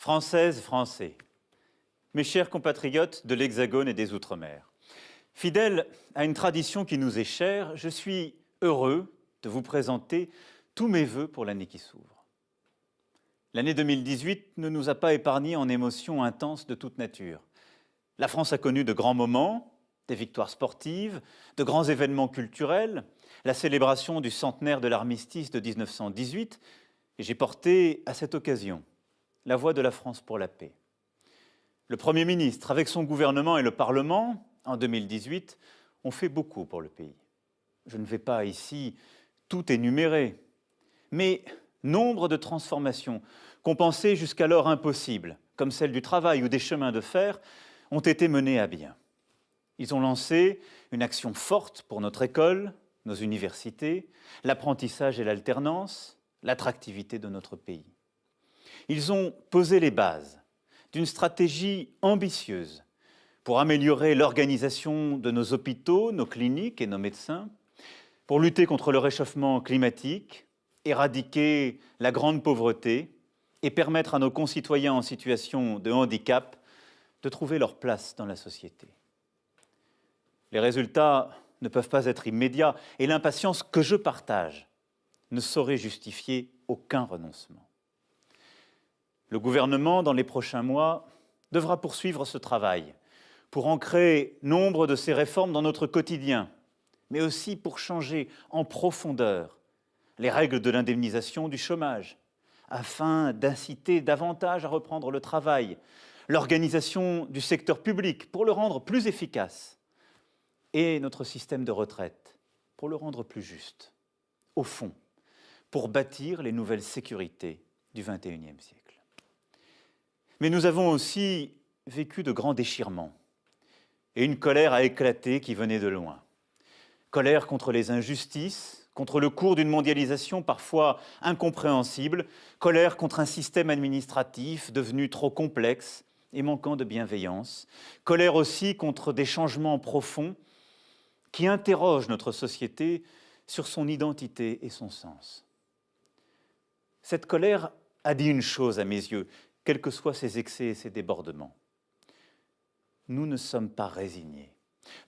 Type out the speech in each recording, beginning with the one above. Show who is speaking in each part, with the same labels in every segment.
Speaker 1: Françaises, Français, mes chers compatriotes de l'Hexagone et des Outre-mer, fidèle à une tradition qui nous est chère, je suis heureux de vous présenter tous mes vœux pour l'année qui s'ouvre. L'année 2018 ne nous a pas épargnés en émotions intenses de toute nature. La France a connu de grands moments, des victoires sportives, de grands événements culturels, la célébration du centenaire de l'armistice de 1918, et j'ai porté à cette occasion la voix de la France pour la paix. Le Premier ministre, avec son gouvernement et le Parlement, en 2018, ont fait beaucoup pour le pays. Je ne vais pas ici tout énumérer, mais nombre de transformations qu'on pensait jusqu'alors impossibles, comme celle du travail ou des chemins de fer, ont été menées à bien. Ils ont lancé une action forte pour notre école, nos universités, l'apprentissage et l'alternance, l'attractivité de notre pays. Ils ont posé les bases d'une stratégie ambitieuse pour améliorer l'organisation de nos hôpitaux, nos cliniques et nos médecins, pour lutter contre le réchauffement climatique, éradiquer la grande pauvreté et permettre à nos concitoyens en situation de handicap de trouver leur place dans la société. Les résultats ne peuvent pas être immédiats et l'impatience que je partage ne saurait justifier aucun renoncement. Le gouvernement, dans les prochains mois, devra poursuivre ce travail pour ancrer nombre de ces réformes dans notre quotidien, mais aussi pour changer en profondeur les règles de l'indemnisation du chômage, afin d'inciter davantage à reprendre le travail, l'organisation du secteur public pour le rendre plus efficace, et notre système de retraite pour le rendre plus juste. Au fond, pour bâtir les nouvelles sécurités du XXIe siècle. Mais nous avons aussi vécu de grands déchirements et une colère a éclaté qui venait de loin. Colère contre les injustices, contre le cours d'une mondialisation parfois incompréhensible, colère contre un système administratif devenu trop complexe et manquant de bienveillance, colère aussi contre des changements profonds qui interrogent notre société sur son identité et son sens. Cette colère a dit une chose à mes yeux, quels que soient ses excès et ses débordements. Nous ne sommes pas résignés.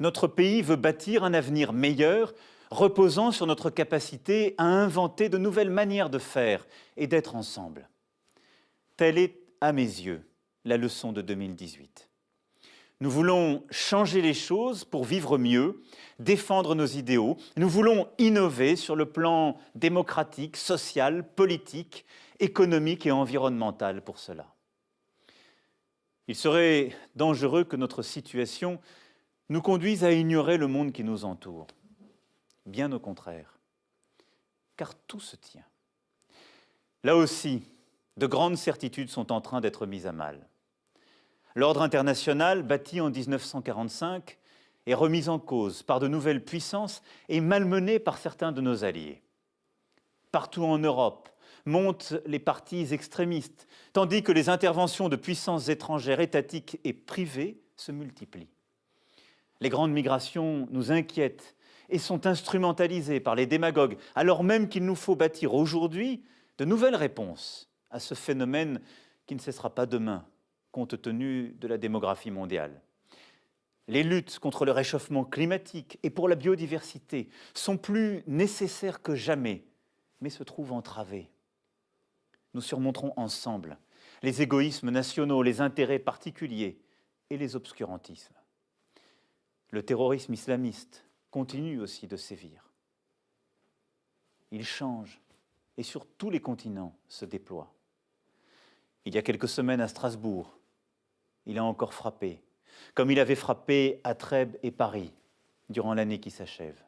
Speaker 1: Notre pays veut bâtir un avenir meilleur, reposant sur notre capacité à inventer de nouvelles manières de faire et d'être ensemble. Telle est, à mes yeux, la leçon de 2018. Nous voulons changer les choses pour vivre mieux, défendre nos idéaux. Nous voulons innover sur le plan démocratique, social, politique, économique et environnemental pour cela. Il serait dangereux que notre situation nous conduise à ignorer le monde qui nous entoure. Bien au contraire, car tout se tient. Là aussi, de grandes certitudes sont en train d'être mises à mal. L'ordre international, bâti en 1945, est remis en cause par de nouvelles puissances et malmené par certains de nos alliés. Partout en Europe montent les partis extrémistes, tandis que les interventions de puissances étrangères, étatiques et privées se multiplient. Les grandes migrations nous inquiètent et sont instrumentalisées par les démagogues, alors même qu'il nous faut bâtir aujourd'hui de nouvelles réponses à ce phénomène qui ne cessera pas demain, compte tenu de la démographie mondiale. Les luttes contre le réchauffement climatique et pour la biodiversité sont plus nécessaires que jamais, mais se trouvent entravées. Nous surmonterons ensemble les égoïsmes nationaux, les intérêts particuliers et les obscurantismes. Le terrorisme islamiste continue aussi de sévir. Il change et sur tous les continents se déploie. Il y a quelques semaines à Strasbourg, il a encore frappé, comme il avait frappé à Trèbes et Paris durant l'année qui s'achève.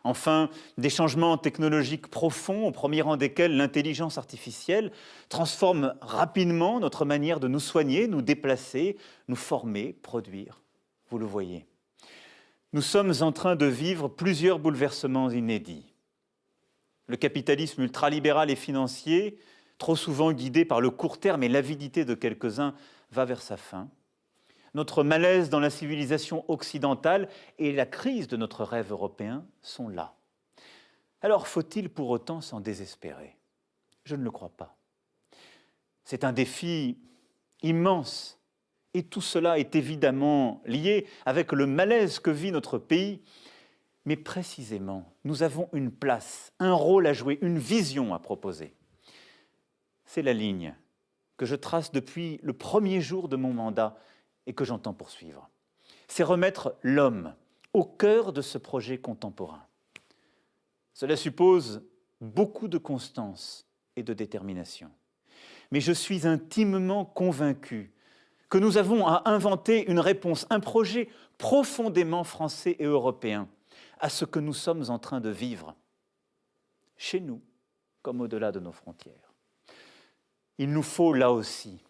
Speaker 1: Enfin, des changements technologiques profonds, au premier rang desquels l'intelligence artificielle, transforment rapidement notre manière de nous soigner, nous déplacer, nous former, produire. Vous le voyez. Nous sommes en train de vivre plusieurs bouleversements inédits. Le capitalisme ultralibéral et financier, trop souvent guidé par le court terme et l'avidité de quelques-uns, va vers sa fin. Notre malaise dans la civilisation occidentale et la crise de notre rêve européen sont là. Alors faut-il pour autant s'en désespérer? Je ne le crois pas. C'est un défi immense. Et tout cela est évidemment lié avec le malaise que vit notre pays. Mais précisément, nous avons une place, un rôle à jouer, une vision à proposer. C'est la ligne que je trace depuis le premier jour de mon mandat et que j'entends poursuivre. C'est remettre l'homme au cœur de ce projet contemporain. Cela suppose beaucoup de constance et de détermination. Mais je suis intimement convaincu que nous avons à inventer une réponse, un projet profondément français et européen à ce que nous sommes en train de vivre, chez nous comme au-delà de nos frontières. Il nous faut là aussi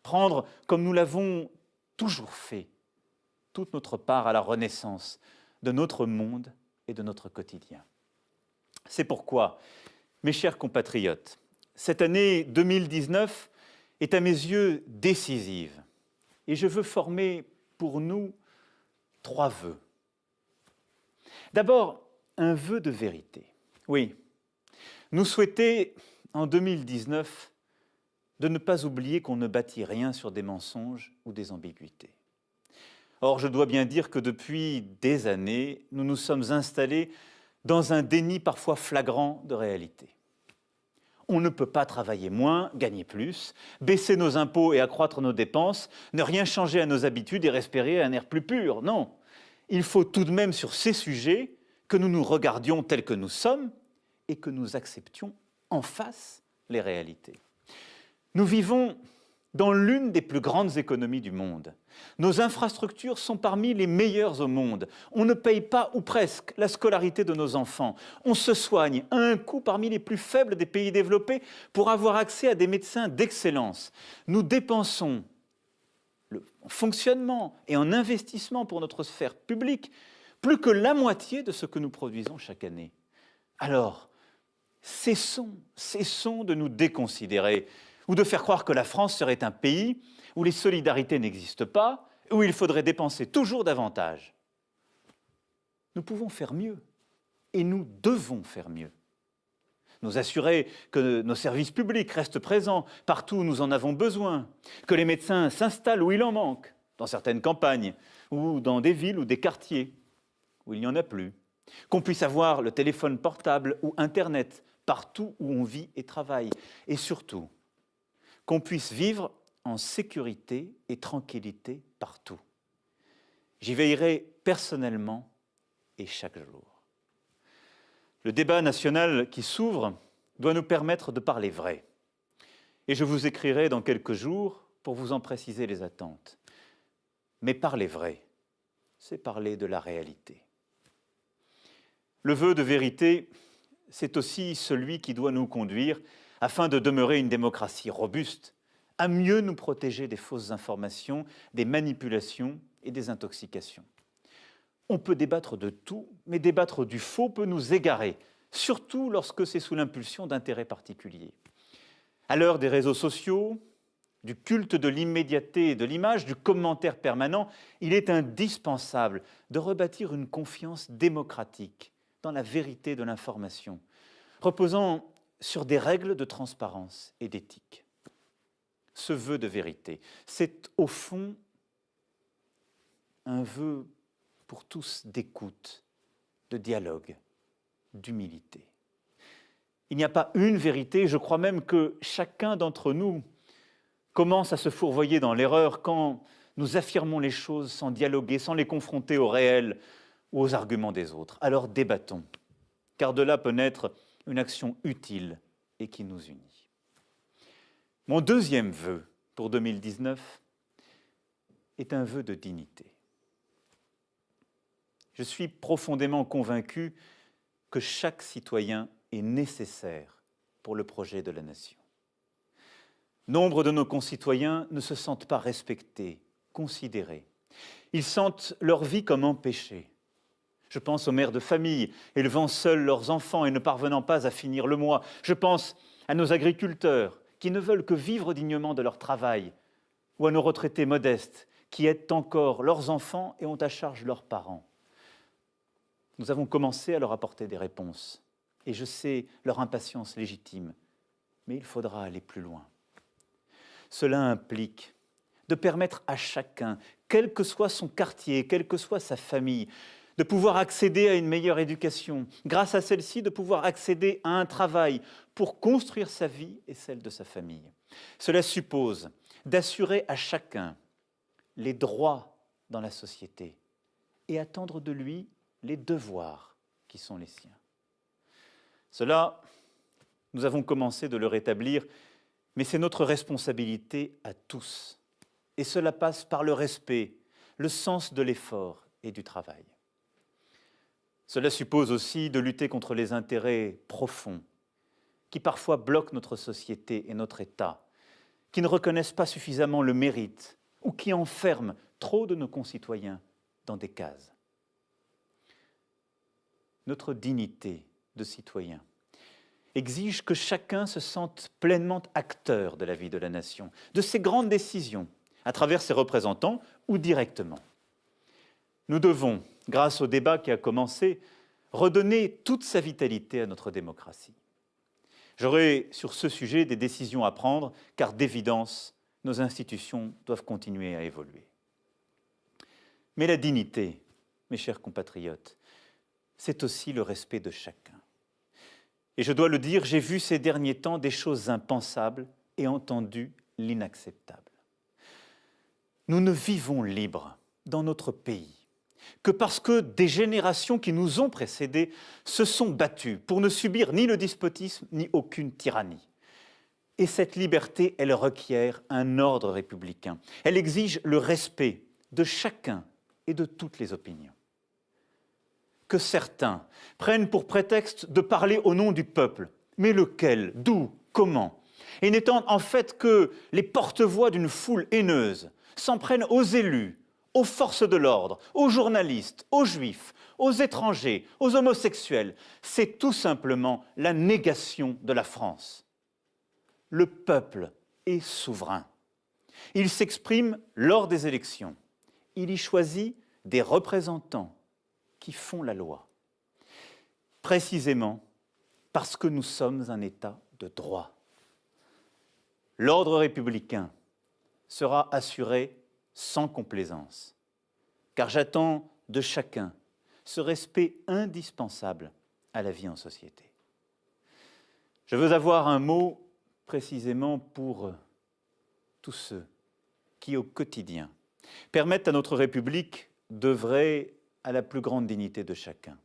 Speaker 1: prendre, comme nous l'avons toujours fait, toute notre part à la renaissance de notre monde et de notre quotidien. C'est pourquoi, mes chers compatriotes, cette année 2019 est à mes yeux décisive. Et je veux former pour nous 3 vœux. D'abord, un vœu de vérité. Oui, nous souhaiter en 2019 de ne pas oublier qu'on ne bâtit rien sur des mensonges ou des ambiguïtés. Or, je dois bien dire que depuis des années, nous nous sommes installés dans un déni parfois flagrant de réalité. On ne peut pas travailler moins, gagner plus, baisser nos impôts et accroître nos dépenses, ne rien changer à nos habitudes et respirer un air plus pur. Non, il faut tout de même sur ces sujets que nous nous regardions tels que nous sommes et que nous acceptions en face les réalités. Nous vivons dans l'une des plus grandes économies du monde. Nos infrastructures sont parmi les meilleures au monde. On ne paye pas, ou presque, la scolarité de nos enfants. On se soigne à un coût parmi les plus faibles des pays développés pour avoir accès à des médecins d'excellence. Nous dépensons en fonctionnement et en investissement pour notre sphère publique plus que la moitié de ce que nous produisons chaque année. Alors, cessons de nous déconsidérer ou de faire croire que la France serait un pays où les solidarités n'existent pas, où il faudrait dépenser toujours davantage. Nous pouvons faire mieux, et nous devons faire mieux. Nous assurer que nos services publics restent présents partout où nous en avons besoin, que les médecins s'installent où il en manque, dans certaines campagnes, ou dans des villes ou des quartiers où il n'y en a plus, qu'on puisse avoir le téléphone portable ou Internet partout où on vit et travaille, et surtout, qu'on puisse vivre en sécurité et tranquillité partout. J'y veillerai personnellement et chaque jour. Le débat national qui s'ouvre doit nous permettre de parler vrai. Et je vous écrirai dans quelques jours pour vous en préciser les attentes. Mais parler vrai, c'est parler de la réalité. Le vœu de vérité, c'est aussi celui qui doit nous conduire, afin de demeurer une démocratie robuste, à mieux nous protéger des fausses informations, des manipulations et des intoxications. On peut débattre de tout, mais débattre du faux peut nous égarer, surtout lorsque c'est sous l'impulsion d'intérêts particuliers. À l'heure des réseaux sociaux, du culte de l'immédiateté et de l'image, du commentaire permanent, il est indispensable de rebâtir une confiance démocratique dans la vérité de l'information, reposant sur des règles de transparence et d'éthique. Ce vœu de vérité, c'est au fond un vœu pour tous d'écoute, de dialogue, d'humilité. Il n'y a pas une vérité, je crois même que chacun d'entre nous commence à se fourvoyer dans l'erreur quand nous affirmons les choses sans dialoguer, sans les confronter au réel ou aux arguments des autres. Alors débattons, car de là peut naître une action utile et qui nous unit. Mon deuxième vœu pour 2019 est un vœu de dignité. Je suis profondément convaincu que chaque citoyen est nécessaire pour le projet de la nation. Nombre de nos concitoyens ne se sentent pas respectés, considérés. Ils sentent leur vie comme empêchée. Je pense aux mères de famille élevant seuls leurs enfants et ne parvenant pas à finir le mois. Je pense à nos agriculteurs qui ne veulent que vivre dignement de leur travail, ou à nos retraités modestes qui aident encore leurs enfants et ont à charge leurs parents. Nous avons commencé à leur apporter des réponses, et je sais leur impatience légitime, mais il faudra aller plus loin. Cela implique de permettre à chacun, quel que soit son quartier, quelle que soit sa famille, de pouvoir accéder à une meilleure éducation, grâce à celle-ci de pouvoir accéder à un travail pour construire sa vie et celle de sa famille. Cela suppose d'assurer à chacun les droits dans la société et attendre de lui les devoirs qui sont les siens. Cela, nous avons commencé de le rétablir, mais c'est notre responsabilité à tous. Et cela passe par le respect, le sens de l'effort et du travail. Cela suppose aussi de lutter contre les intérêts profonds qui parfois bloquent notre société et notre État, qui ne reconnaissent pas suffisamment le mérite ou qui enferment trop de nos concitoyens dans des cases. Notre dignité de citoyen exige que chacun se sente pleinement acteur de la vie de la nation, de ses grandes décisions, à travers ses représentants ou directement. Nous devons, grâce au débat qui a commencé, redonner toute sa vitalité à notre démocratie. J'aurai sur ce sujet des décisions à prendre, car d'évidence, nos institutions doivent continuer à évoluer. Mais la dignité, mes chers compatriotes, c'est aussi le respect de chacun. Et je dois le dire, j'ai vu ces derniers temps des choses impensables et entendu l'inacceptable. Nous ne vivons libres dans notre pays que parce que des générations qui nous ont précédés se sont battues pour ne subir ni le despotisme ni aucune tyrannie. Et cette liberté, elle requiert un ordre républicain. Elle exige le respect de chacun et de toutes les opinions. Que certains prennent pour prétexte de parler au nom du peuple, mais lequel, d'où, comment, et n'étant en fait que les porte-voix d'une foule haineuse, s'en prennent aux élus, aux forces de l'ordre, aux journalistes, aux juifs, aux étrangers, aux homosexuels. C'est tout simplement la négation de la France. Le peuple est souverain. Il s'exprime lors des élections. Il y choisit des représentants qui font la loi. Précisément parce que nous sommes un État de droit. L'ordre républicain sera assuré sans complaisance, car j'attends de chacun ce respect indispensable à la vie en société. Je veux avoir un mot précisément pour tous ceux qui, au quotidien, permettent à notre République d'œuvrer à la plus grande dignité de chacun.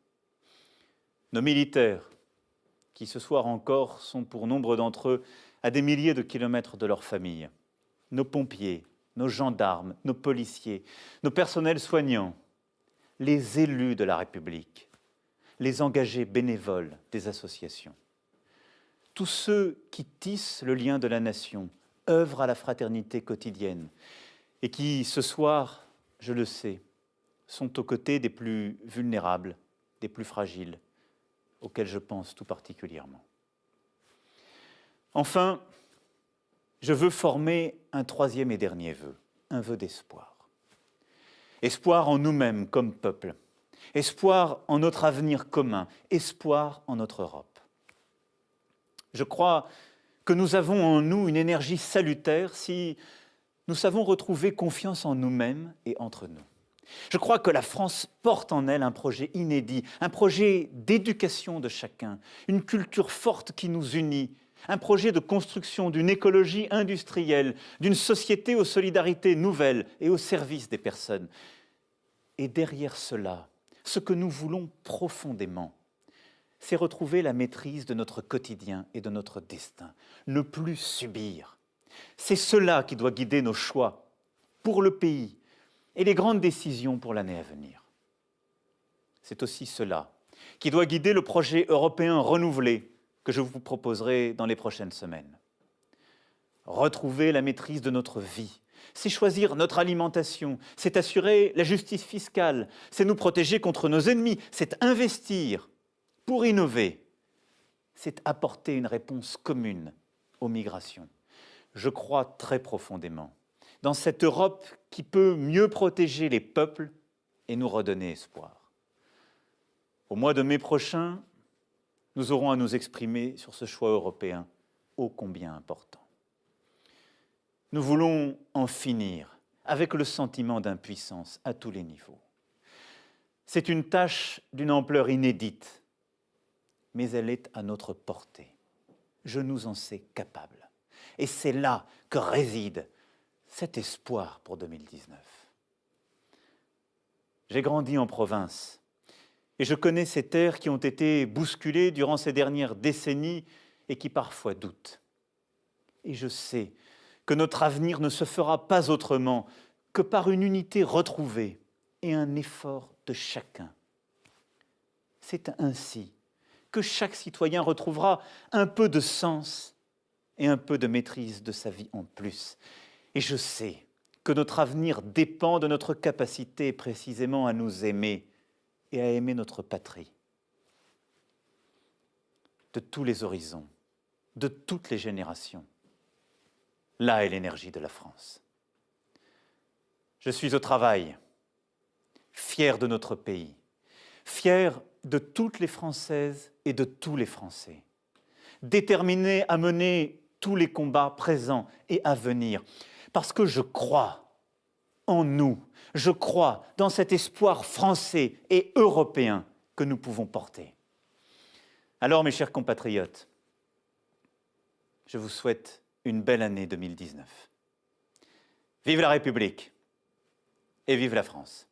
Speaker 1: Nos militaires, qui ce soir encore sont pour nombre d'entre eux à des milliers de kilomètres de leur famille, nos pompiers, nos gendarmes, nos policiers, nos personnels soignants, les élus de la République, les engagés bénévoles des associations. Tous ceux qui tissent le lien de la nation, œuvrent à la fraternité quotidienne et qui, ce soir, je le sais, sont aux côtés des plus vulnérables, des plus fragiles, auxquels je pense tout particulièrement. Enfin, je veux former un troisième et dernier vœu, un vœu d'espoir. Espoir en nous-mêmes comme peuple, espoir en notre avenir commun, espoir en notre Europe. Je crois que nous avons en nous une énergie salutaire si nous savons retrouver confiance en nous-mêmes et entre nous. Je crois que la France porte en elle un projet inédit, un projet d'éducation de chacun, une culture forte qui nous unit, un projet de construction d'une écologie industrielle, d'une société aux solidarités nouvelles et au service des personnes. Et derrière cela, ce que nous voulons profondément, c'est retrouver la maîtrise de notre quotidien et de notre destin, ne plus subir. C'est cela qui doit guider nos choix pour le pays et les grandes décisions pour l'année à venir. C'est aussi cela qui doit guider le projet européen renouvelé que je vous proposerai dans les prochaines semaines. Retrouver la maîtrise de notre vie, c'est choisir notre alimentation, c'est assurer la justice fiscale, c'est nous protéger contre nos ennemis, c'est investir pour innover, c'est apporter une réponse commune aux migrations. Je crois très profondément dans cette Europe qui peut mieux protéger les peuples et nous redonner espoir. Au mois de mai prochain, nous aurons à nous exprimer sur ce choix européen ô combien important. Nous voulons en finir avec le sentiment d'impuissance à tous les niveaux. C'est une tâche d'une ampleur inédite, mais elle est à notre portée. Je nous en sais capable. Et c'est là que réside cet espoir pour 2019. J'ai grandi en province et je connais ces terres qui ont été bousculées durant ces dernières décennies et qui parfois doutent. Et je sais que notre avenir ne se fera pas autrement que par une unité retrouvée et un effort de chacun. C'est ainsi que chaque citoyen retrouvera un peu de sens et un peu de maîtrise de sa vie en plus. Et je sais que notre avenir dépend de notre capacité précisément à nous aimer et à aimer notre patrie. De tous les horizons, de toutes les générations, là est l'énergie de la France. Je suis au travail, fier de notre pays, fier de toutes les Françaises et de tous les Français, déterminé à mener tous les combats présents et à venir, parce que je crois en nous, je crois dans cet espoir français et européen que nous pouvons porter. Alors, mes chers compatriotes, je vous souhaite une belle année 2019. Vive la République et vive la France.